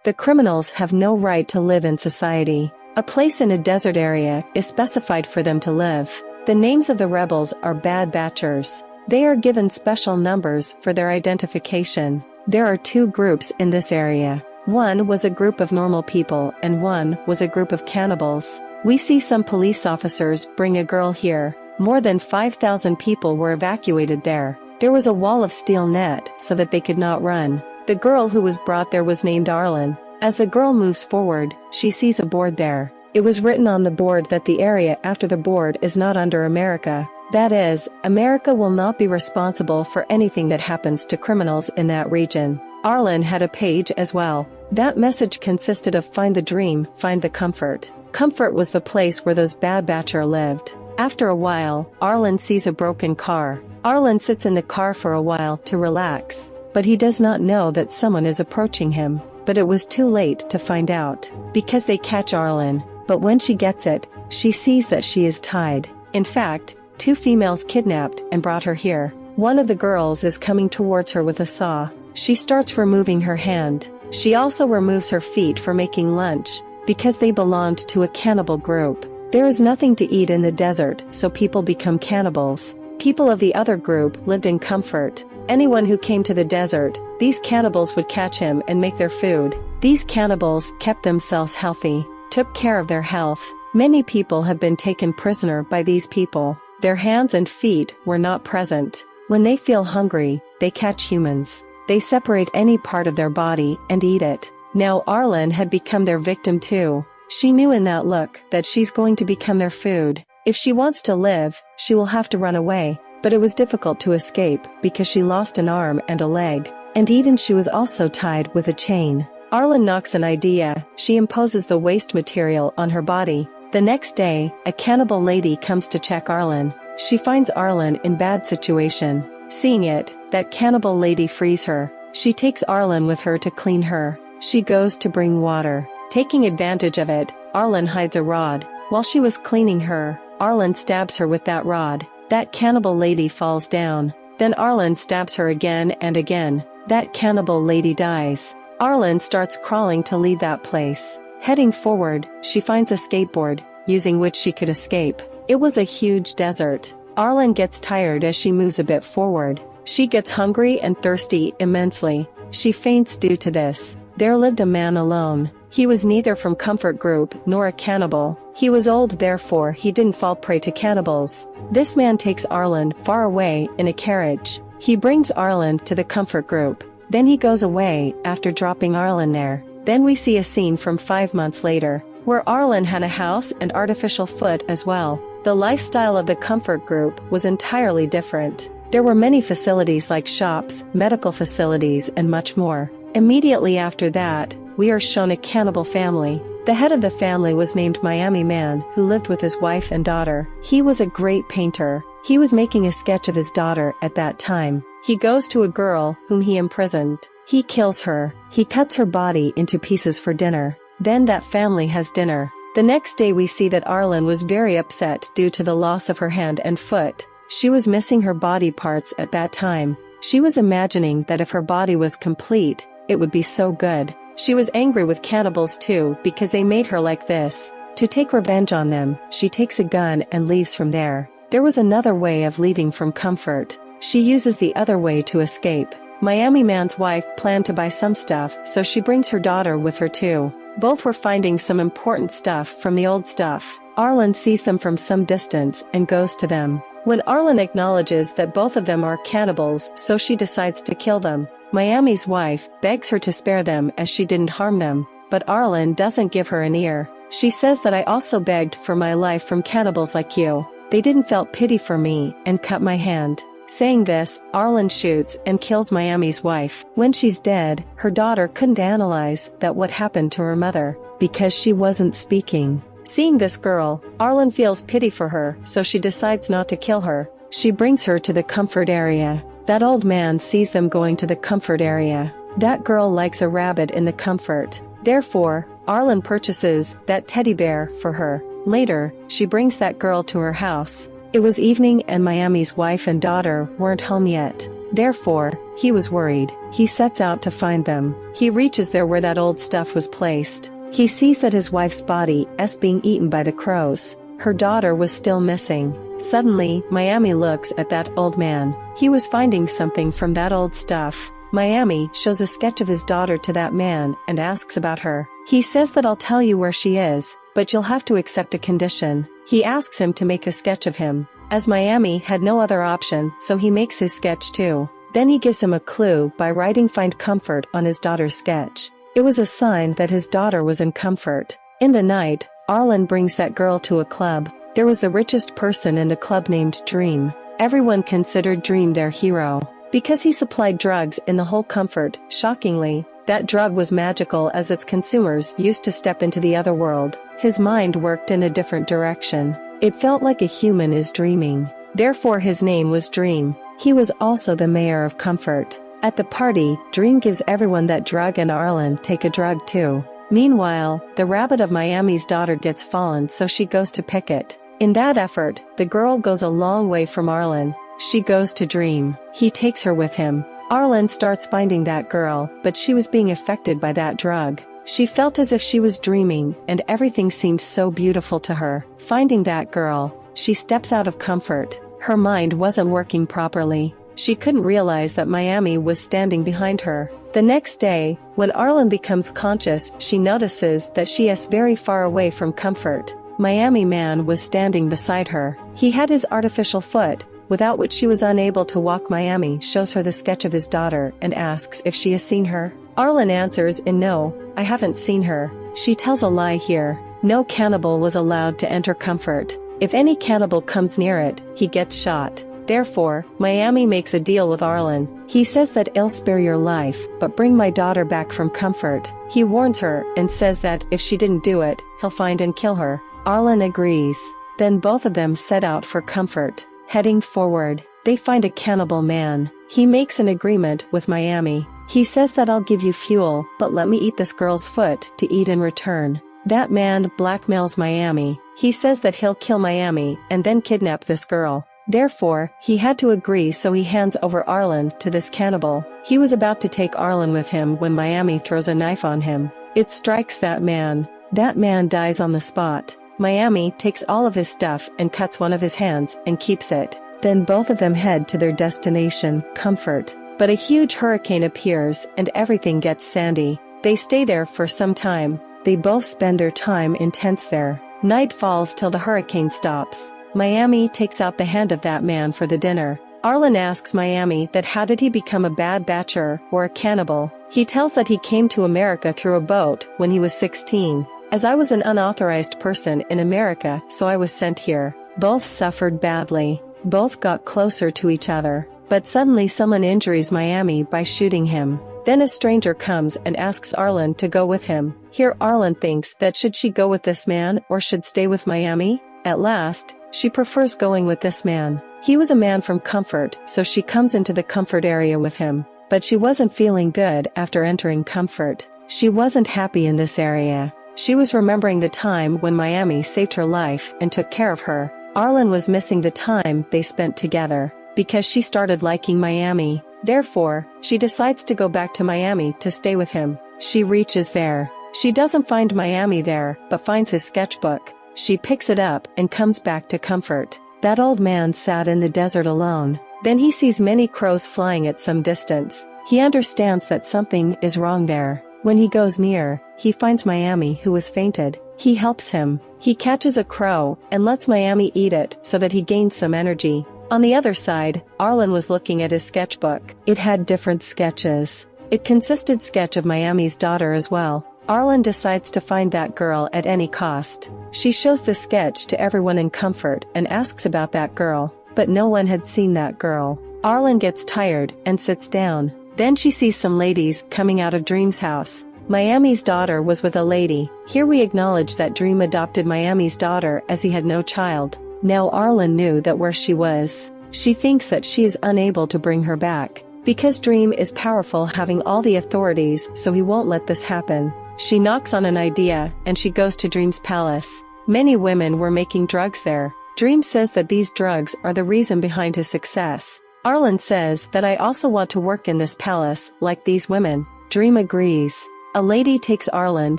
The criminals have no right to live in society. A place in a desert area is specified for them to live. The names of the rebels are Bad Batchers. They are given special numbers for their identification. There are two groups in this area. One was a group of normal people and one was a group of cannibals. We see some police officers bring a girl here. More than 5,000 people were evacuated there. There was a wall of steel net so that they could not run. The girl who was brought there was named Arlen. As the girl moves forward, she sees a board there. It was written on the board that the area after the board is not under America. That is, America will not be responsible for anything that happens to criminals in that region. Arlen had a page as well. That message consisted of find the dream, find the comfort. Comfort was the place where those Bad Batcher lived. After a while, Arlen sees a broken car. Arlen sits in the car for a while to relax, but he does not know that someone is approaching him. But it was too late to find out, because they catch Arlen. But when she gets it, she sees that she is tied. In fact, two females kidnapped and brought her here. One of the girls is coming towards her with a saw. She starts removing her hand. She also removes her feet for making lunch, because they belonged to a cannibal group. There is nothing to eat in the desert, so people become cannibals. People of the other group lived in comfort. Anyone who came to the desert, these cannibals would catch him and make their food. These cannibals kept themselves healthy, took care of their health. Many people have been taken prisoner by these people. Their hands and feet were not present. When they feel hungry, they catch humans. They separate any part of their body and eat it. Now Arlen had become their victim too. She knew in that look that she's going to become their food. If she wants to live, she will have to run away. But it was difficult to escape because she lost an arm and a leg. And even she was also tied with a chain. Arlen knocks an idea. She imposes the waste material on her body. The next day, a cannibal lady comes to check Arlen. She finds Arlen in bad situation. Seeing it, that cannibal lady frees her. She takes Arlen with her to clean her. She goes to bring water. Taking advantage of it, Arlen hides a rod. While she was cleaning her, Arlen stabs her with that rod. That cannibal lady falls down. Then Arlen stabs her again and again. That cannibal lady dies. Arlen starts crawling to leave that place. Heading forward, she finds a skateboard, using which she could escape. It was a huge desert. Arlen gets tired as she moves a bit forward. She gets hungry and thirsty immensely. She faints due to this. There lived a man alone. He was neither from comfort group nor a cannibal. He was old, therefore he didn't fall prey to cannibals. This man takes Arlen far away in a carriage. He brings Arlen to the comfort group. Then he goes away after dropping Arlen there. Then we see a scene from 5 months later, where Arlen had a house and artificial foot as well. The lifestyle of the comfort group was entirely different. There were many facilities like shops, medical facilities and much more. Immediately after that, we are shown a cannibal family. The head of the family was named Miami Man, who lived with his wife and daughter. He was a great painter. He was making a sketch of his daughter at that time. He goes to a girl whom he imprisoned. He kills her. He cuts her body into pieces for dinner. Then that family has dinner. The next day we see that Arlen was very upset due to the loss of her hand and foot. She was missing her body parts at that time. She was imagining that if her body was complete, it would be so good. She was angry with cannibals too because they made her like this. To take revenge on them, she takes a gun and leaves from there. There was another way of leaving from comfort. She uses the other way to escape. Miami Man's wife planned to buy some stuff, so she brings her daughter with her too. Both were finding some important stuff from the old stuff. Arlen sees them from some distance and goes to them. When Arlen acknowledges that both of them are cannibals, so she decides to kill them. Miami's wife begs her to spare them as she didn't harm them, but Arlen doesn't give her an ear. She says that I also begged for my life from cannibals like you. They didn't felt pity for me and cut my hand. Saying this, Arlen shoots and kills Miami's wife. When she's dead, her daughter couldn't analyze that what happened to her mother, because she wasn't speaking. Seeing this girl, Arlen feels pity for her, so she decides not to kill her. She brings her to the comfort area. That old man sees them going to the comfort area. That girl likes a rabbit in the comfort. Therefore, Arlen purchases that teddy bear for her. Later, she brings that girl to her house. It was evening and Miami's wife and daughter weren't home yet. Therefore, He was worried. He sets out to find them. He reaches there where that old stuff was placed. He sees that his wife's body is being eaten by the crows. Her daughter was still missing. Suddenly, Miami looks at that old man. He was finding something from that old stuff. Miami shows a sketch of his daughter to that man and asks about her. He says that I'll tell you where she is, but you'll have to accept a condition. He asks him to make a sketch of him. As Miami had no other option, so he makes his sketch too. Then he gives him a clue by writing "Find Comfort" on his daughter's sketch. It was a sign that his daughter was in comfort. In the night, Arlen brings that girl to a club. There was the richest person in the club named Dream. Everyone considered Dream their hero. Because he supplied drugs in the whole comfort, shockingly, that drug was magical as its consumers used to step into the other world. His mind worked in a different direction. It felt like a human is dreaming. Therefore his name was Dream. He was also the mayor of Comfort. At the party, Dream gives everyone that drug and Arlen take a drug too. Meanwhile, the rabbit of Miami's daughter gets fallen, so she goes to pick it. In that effort, the girl goes a long way from Arlen. She goes to Dream. He takes her with him. Arlen starts finding that girl, but she was being affected by that drug. She felt as if she was dreaming, and everything seemed so beautiful to her. Finding that girl, she steps out of Comfort. Her mind wasn't working properly. She couldn't realize that Miami was standing behind her. The next day, when Arlen becomes conscious, she notices that she is very far away from Comfort. Miami Man was standing beside her. He had his artificial foot, without which she was unable to walk. Miami shows her the sketch of his daughter and asks if she has seen her. Arlen answers in no, I haven't seen her. She tells a lie here. No cannibal was allowed to enter Comfort. If any cannibal comes near it, he gets shot. Therefore, Miami makes a deal with Arlen. He says that he'll spare your life, but bring my daughter back from Comfort. He warns her and says that if she didn't do it, he'll find and kill her. Arlen agrees. Then both of them set out for Comfort. Heading forward, they find a cannibal man. He makes an agreement with Miami. He says that I'll give you fuel, but let me eat this girl's foot to eat in return. That man blackmails Miami. He says that he'll kill Miami and then kidnap this girl. Therefore, he had to agree, so he hands over Arlen to this cannibal. He was about to take Arlen with him when Miami throws a knife on him. It strikes that man. That man dies on the spot. Miami takes all of his stuff and cuts one of his hands and keeps it. Then both of them head to their destination, Comfort. But a huge hurricane appears and everything gets sandy. They stay there for some time. They both spend their time in tents there. Night falls till the hurricane stops. Miami takes out the hand of that man for the dinner. Arlen asks Miami that how did he become a bad batcher or a cannibal. He tells that he came to America through a boat when he was 16. As I was an unauthorized person in America, so I was sent here. Both suffered badly. Both got closer to each other. But suddenly someone injures Miami by shooting him. Then a stranger comes and asks Arlen to go with him. Here Arlen thinks that should she go with this man or should stay with Miami? At last, she prefers going with this man. He was a man from Comfort, so she comes into the Comfort area with him. But she wasn't feeling good after entering Comfort. She wasn't happy in this area. She was remembering the time when Miami saved her life and took care of her. Arlen was missing the time they spent together, because she started liking Miami. Therefore, she decides to go back to Miami to stay with him. She reaches there. She doesn't find Miami there, but finds his sketchbook. She picks it up and comes back to Comfort. That old man sat in the desert alone. Then he sees many crows flying at some distance. He understands that something is wrong there. When he goes near, he finds Miami, who has fainted. He helps him. He catches a crow and lets Miami eat it so that he gains some energy. On the other side, Arlen was looking at his sketchbook. It had different sketches. It consisted sketch of Miami's daughter as well. Arlen decides to find that girl at any cost. She shows the sketch to everyone in Comfort and asks about that girl, but no one had seen that girl. Arlen gets tired and sits down. Then she sees some ladies coming out of Dream's house. Miami's daughter was with a lady. Here we acknowledge that Dream adopted Miami's daughter as he had no child. Now Arlen knew that where she was. She thinks that she is unable to bring her back. Because Dream is powerful, having all the authorities, so he won't let this happen. She knocks on an idea, and she goes to Dream's palace. Many women were making drugs there. Dream says that these drugs are the reason behind his success. Arlen says that I also want to work in this palace, like these women. Dream agrees. A lady takes Arlen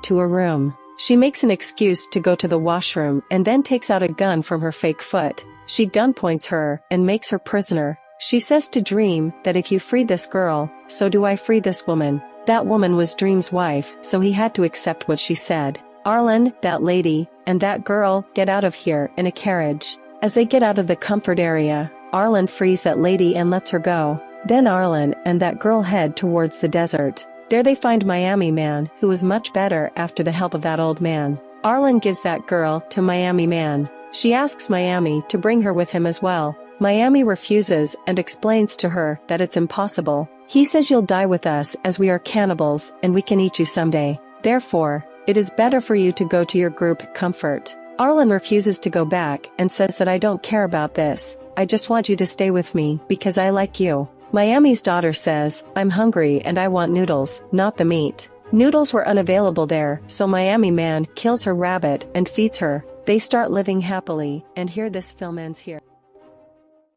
to a room. She makes an excuse to go to the washroom and then takes out a gun from her fake foot. She gunpoints her and makes her prisoner. She says to Dream that if you free this girl, so do I free this woman. That woman was Dream's wife, so he had to accept what she said. Arlen, that lady, and that girl get out of here in a carriage. As they get out of the comfort area, Arlen frees that lady and lets her go. Then Arlen and that girl head towards the desert. There they find Miami Man, who is much better after the help of that old man. Arlen gives that girl to Miami Man. She asks Miami to bring her with him as well. Miami refuses and explains to her that it's impossible. He says you'll die with us as we are cannibals and we can eat you someday. Therefore, it is better for you to go to your group Comfort. Arlen refuses to go back and says that I don't care about this. I just want you to stay with me because I like you. Miami's daughter says, I'm hungry and I want noodles, not the meat. Noodles were unavailable there, so Miami Man kills her rabbit and feeds her. They start living happily, and here this film ends here.